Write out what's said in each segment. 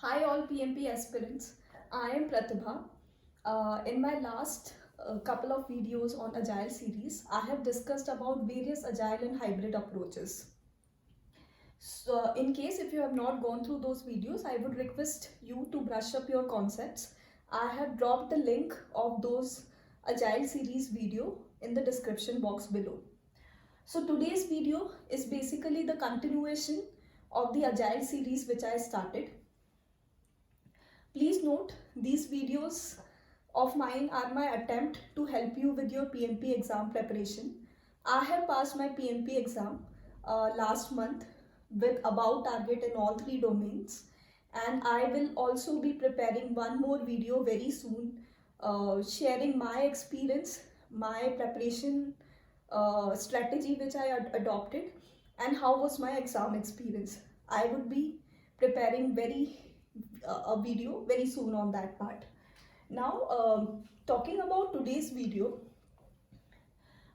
Hi all PMP aspirants, I am Pratibha. In my last couple of videos on Agile series, I have discussed about various Agile and hybrid approaches. So in case if you have not gone through those videos, I would request you to brush up your concepts. I have dropped the link of those Agile series video in the description box below. So today's video is basically the continuation of the Agile series which I started. Please note, these videos of mine are my attempt to help you with your PMP exam preparation. I have passed my PMP exam last month with about target in all three domains, and I will also be preparing one more video very soon sharing my experience, my preparation strategy which I adopted, and how was my exam experience. I would be preparing a video very soon on that part. Now, talking about today's video,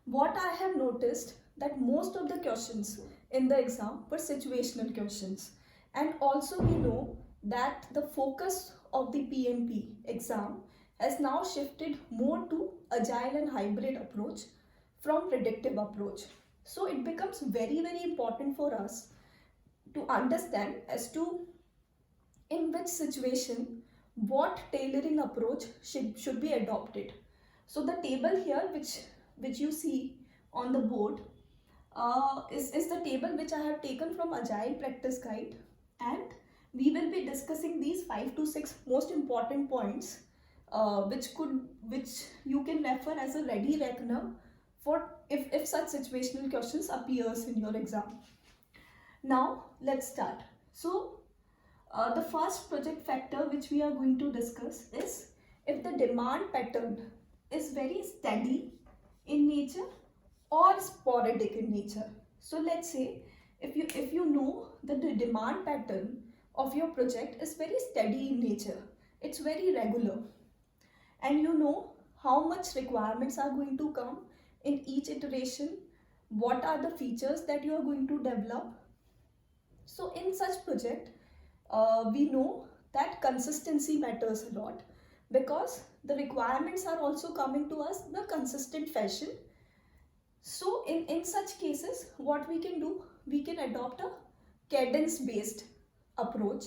what I have noticed that most of the questions in the exam were situational questions, and also we know that the focus of the PMP exam has now shifted more to agile and hybrid approach from predictive approach. So it becomes very important for us to understand as to in which situation what tailoring approach should be adopted. So the table here which you see on the board is the table which I have taken from Agile Practice Guide, and we will be discussing these 5 to 6 most important points which you can refer as a ready reckoner for if such situational questions appears in your exam. Now let's start. So the first project factor which we are going to discuss is if the demand pattern is very steady in nature or sporadic in nature. So let's say if you know that the demand pattern of your project is very steady in nature, it's very regular, and you know how much requirements are going to come in each iteration, what are the features that you are going to develop. So in such project, we know that consistency matters a lot because the requirements are also coming to us in a consistent fashion. So in such cases, what we can do, we can adopt a cadence based approach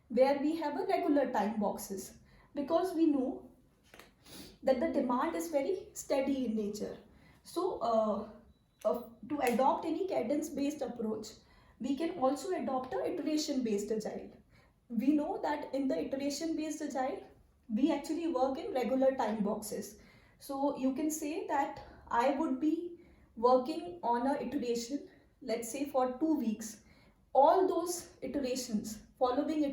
where we have a regular time boxes, because we know that the demand is very steady in nature. So to adopt any cadence based approach, we can also adopt a iteration based agile. We know that in the iteration based agile, we actually work in regular time boxes. So you can say that I would be working on a iteration, let's say for 2 weeks. All those iterations, following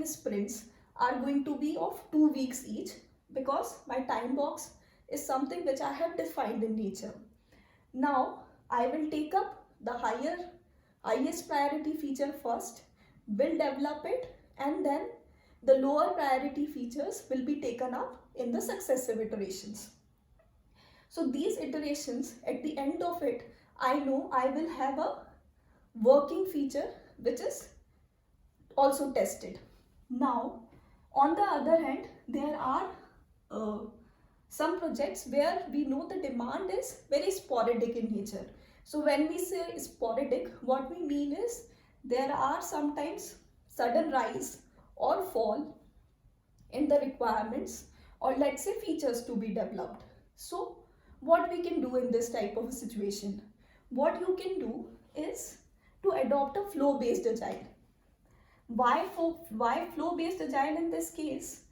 sprints are going to be of 2 weeks each, because my time box is something which I have defined in nature. Now I will take up the highest priority feature first, will develop it, and then the lower priority features will be taken up in the successive iterations. So these iterations, at the end of it, I know I will have a working feature which is also tested. Now, on the other hand, there are some projects where we know the demand is very sporadic in nature. So when we say sporadic, what we mean is there are sometimes sudden rise or fall in the requirements, or let's say features to be developed. So what we can do in this type of a situation? What you can do is to adopt a flow based agile. Why flow based agile in this case?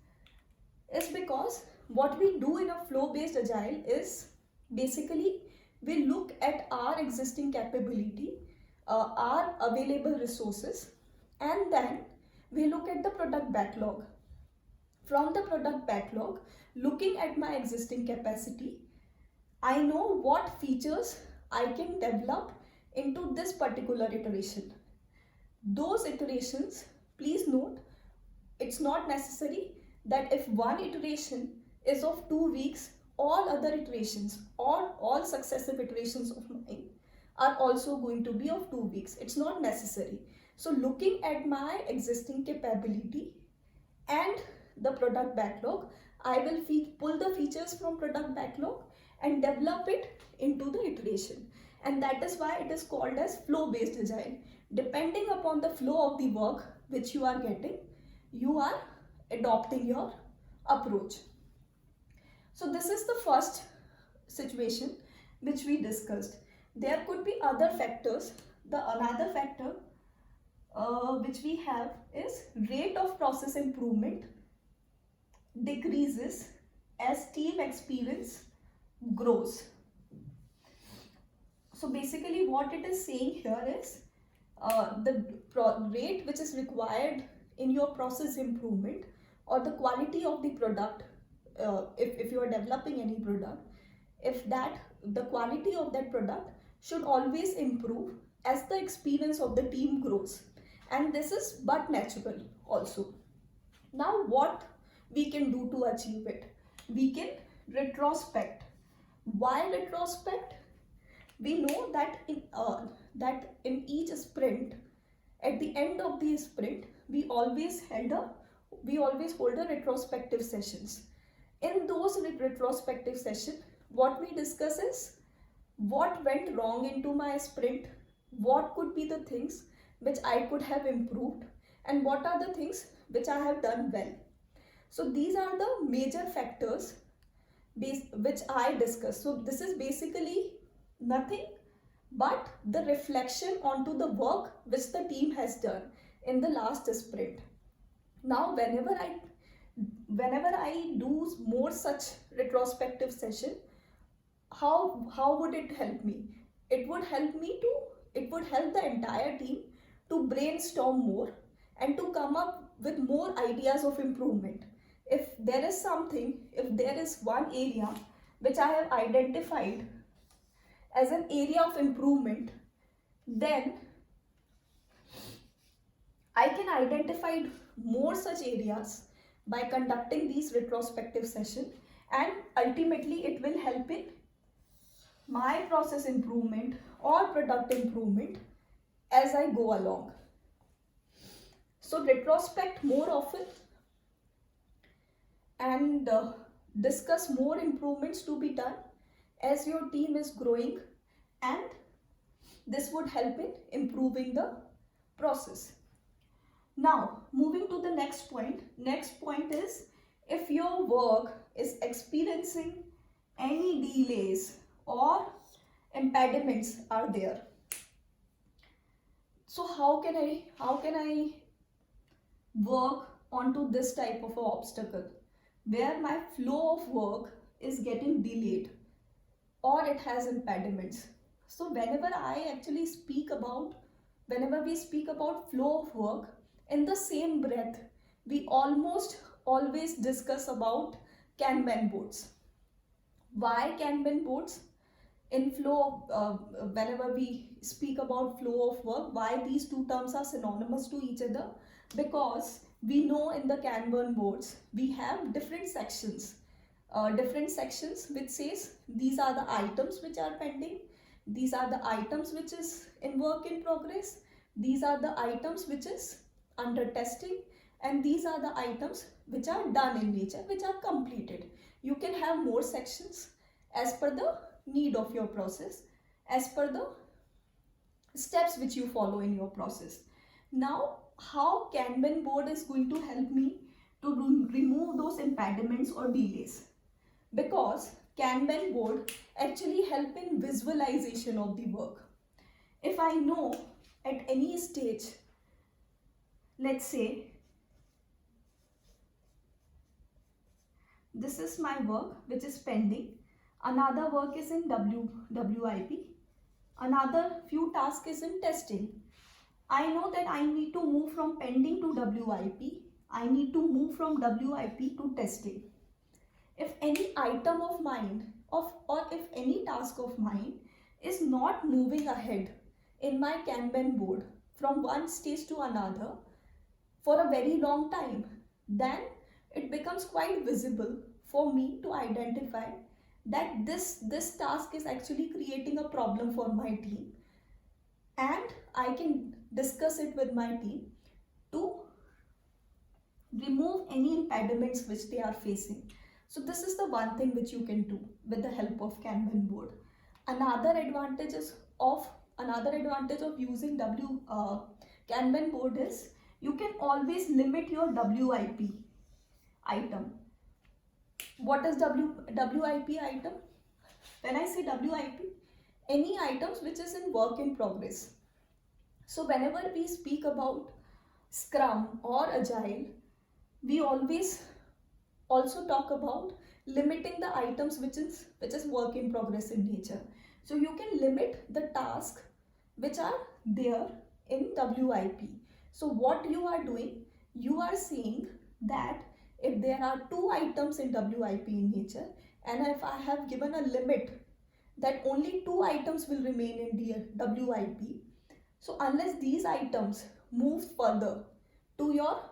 Is because what we do in a flow based agile is basically we look at our existing capability, our available resources, and then we look at the product backlog. From the product backlog, looking at my existing capacity, I know what features I can develop into this particular iteration. Those iterations, please note, it's not necessary that if one iteration is of 2 weeks, all other iterations or all successive iterations of mine are also going to be of 2 weeks. It's not necessary. So looking at my existing capability and the product backlog, I will pull the features from product backlog and develop it into the iteration. And that is why it is called as flow-based agile. Depending upon the flow of the work which you are getting, you are adopting your approach. So this is the first situation which we discussed. There could be other factors. The another factor which we have is rate of process improvement decreases as team experience grows. So basically what it is saying here is the rate which is required in your process improvement or the quality of the product, if you are developing any product, if that the quality of that product should always improve as the experience of the team grows, and this is but natural also. Now what we can do to achieve it? We can retrospect. Why retrospect? We know that in each sprint, at the end of the sprint, we always hold a retrospective sessions. In those retrospective sessions, what we discuss is what went wrong into my sprint, what could be the things which I could have improved, and what are the things which I have done well. So these are the major factors which I discussed. So this is basically nothing but the reflection onto the work which the team has done in the last sprint. Now whenever I do more such retrospective session, how would it help me? It would help the entire team to brainstorm more and to come up with more ideas of improvement. If there is one area which I have identified as an area of improvement, then I can identify more such areas by conducting these retrospective sessions, and ultimately it will help in my process improvement or product improvement as I go along. So retrospect more often and discuss more improvements to be done as your team is growing, and this would help in improving the process. Now moving to the next point. Next point is, if your work is experiencing any delays or impediments are there, so how can I work onto this type of an obstacle where my flow of work is getting delayed or it has impediments? So whenever we speak about flow of work, in the same breath we almost always discuss about Kanban boards. Why Kanban boards? In flow, whenever we speak about flow of work, why these two terms are synonymous to each other? Because we know in the Kanban boards we have different sections which says these are the items which are pending, these are the items which is in work in progress, these are the items which is under testing, and these are the items which are done in nature, which are completed. You can have more sections as per the need of your process, as per the steps which you follow in your process. Now how Kanban board is going to help me to remove those impediments or delays? Because Kanban board actually help in visualization of the work. If I know at any stage, let's say this is my work which is pending, another work is in WIP, another few tasks is in testing. I know that I need to move from pending to WIP, I need to move from WIP to testing. If any item of mine or if any task of mine is not moving ahead in my Kanban board from one stage to another for a very long time, then it becomes quite visible for me to identify that this task is actually creating a problem for my team, and I can discuss it with my team to remove any impediments which they are facing. So this is the one thing which you can do with the help of Kanban board. Another advantage of using Kanban board is you can always limit your WIP item. What is WIP item? When I say WIP, any items which is in work in progress. So whenever we speak about Scrum or Agile, we always also talk about limiting the items which is work in progress in nature. So you can limit the tasks which are there in WIP. So what you are doing, you are saying that if there are 2 items in WIP in nature, and if I have given a limit that only 2 items will remain in WIP, so unless these items move further to your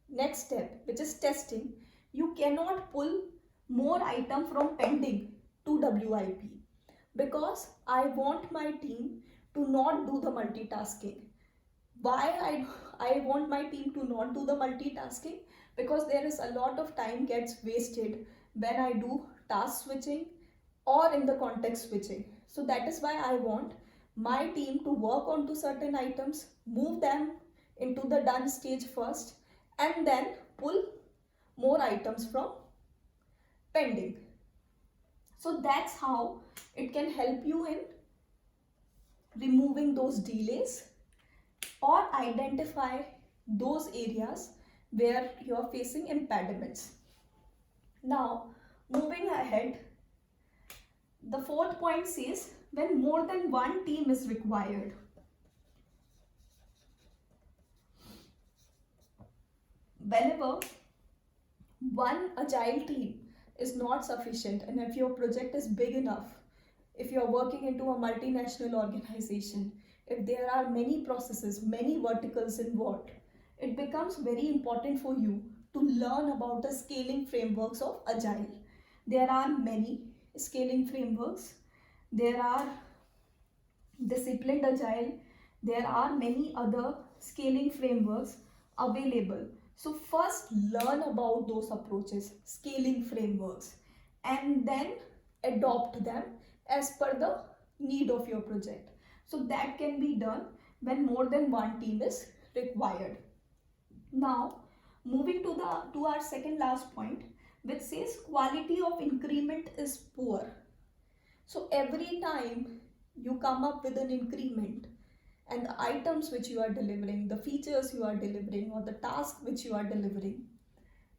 next step, which is testing, you cannot pull more item from pending to WIP, because I want my team to not do the multitasking. Why I want my team to not do the multitasking? Because there is a lot of time gets wasted when I do task switching or in the context switching. So that is why I want my team to work onto certain items, move them into the done stage first, and then pull more items from pending. So that's how it can help you in removing those delays or identify those areas where you are facing impediments. Now, moving ahead, the 4th point says when more than one team is required. Whenever one agile team is not sufficient, and if your project is big enough, if you are working into a multinational organization, if there are many processes, many verticals involved, it becomes very important for you to learn about the scaling frameworks of agile. There are many scaling frameworks. There are disciplined agile. There are many other scaling frameworks available. So first learn about those approaches, scaling frameworks, and then adopt them as per the need of your project. So that can be done when more than one team is required. Now, moving to our second last point, which says quality of increment is poor. So every time you come up with an increment, and the items which you are delivering, the features you are delivering, or the task which you are delivering,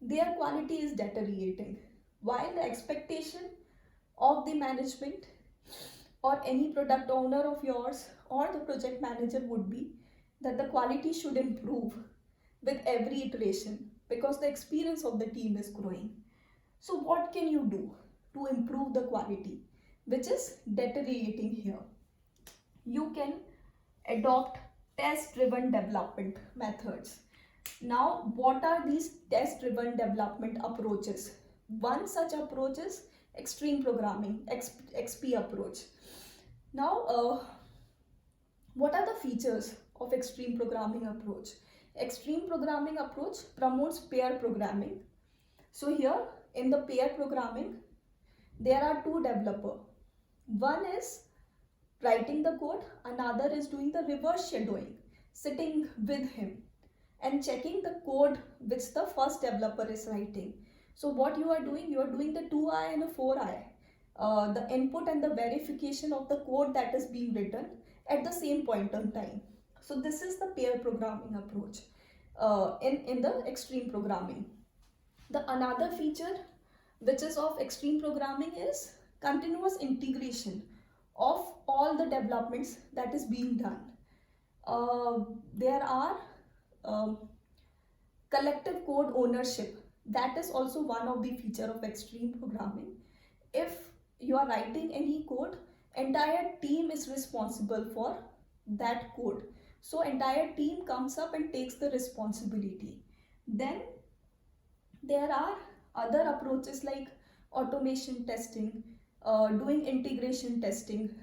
their quality is deteriorating. While the expectation of the management or any product owner of yours or the project manager would be that the quality should improve with every iteration, because the experience of the team is growing. So what can you do to improve the quality which is deteriorating here? You can adopt test-driven development methods. Now, what are these test-driven development approaches? One such approach is extreme programming, XP approach. Now, what are the features of extreme programming approach? Extreme programming approach promotes pair programming. So here in the pair programming, there are 2 developers. One is writing the code, another is doing the reverse shadowing, sitting with him and checking the code which the first developer is writing. So what you are doing the 2i and a 4i, the input and the verification of the code that is being written at the same point in time. So this is the pair programming approach in the extreme programming. The another feature which is of extreme programming is continuous integration of all the developments that is being done. There are collective code ownership. That is also one of the feature of extreme programming. If you are writing any code, entire team is responsible for that code. So entire team comes up and takes the responsibility. Then there are other approaches like automation testing, doing integration testing,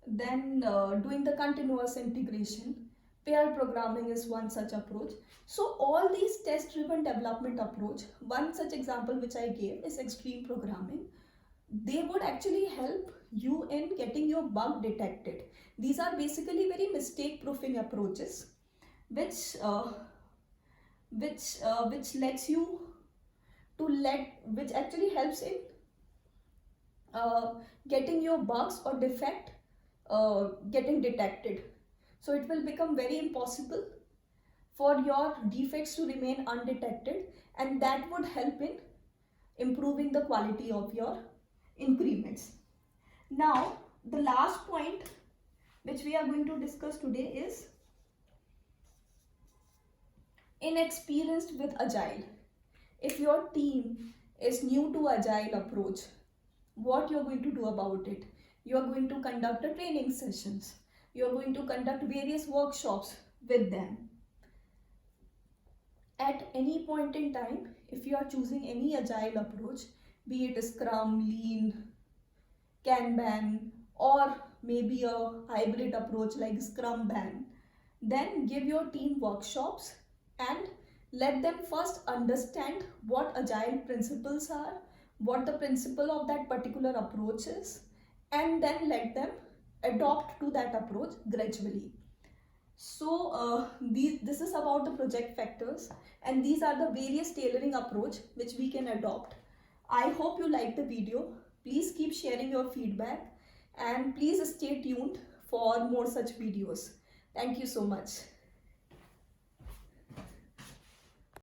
Then doing the continuous integration, pair programming is one such approach. So all these test driven development approach, one such example which I gave is extreme programming. They would actually help you in getting your bug detected. These are basically very mistake proofing approaches which which lets you to which actually helps in getting your bugs or defect getting detected. So it will become very impossible for your defects to remain undetected, and that would help in improving the quality of your increments. Now, the last point which we are going to discuss today is inexperienced with Agile. If your team is new to Agile approach, what you're going to do about it? You're going to conduct a training sessions. You're going to conduct various workshops with them. At any point in time, if you are choosing any Agile approach, be it Scrum, Lean, Kanban, or maybe a hybrid approach like Scrumban, then give your team workshops and let them first understand what Agile principles are, what the principle of that particular approach is, and then let them adopt to that approach gradually. So this is about the project factors, and these are the various tailoring approach which we can adopt. I hope you like the video. Please keep sharing your feedback and please stay tuned for more such videos. Thank you so much.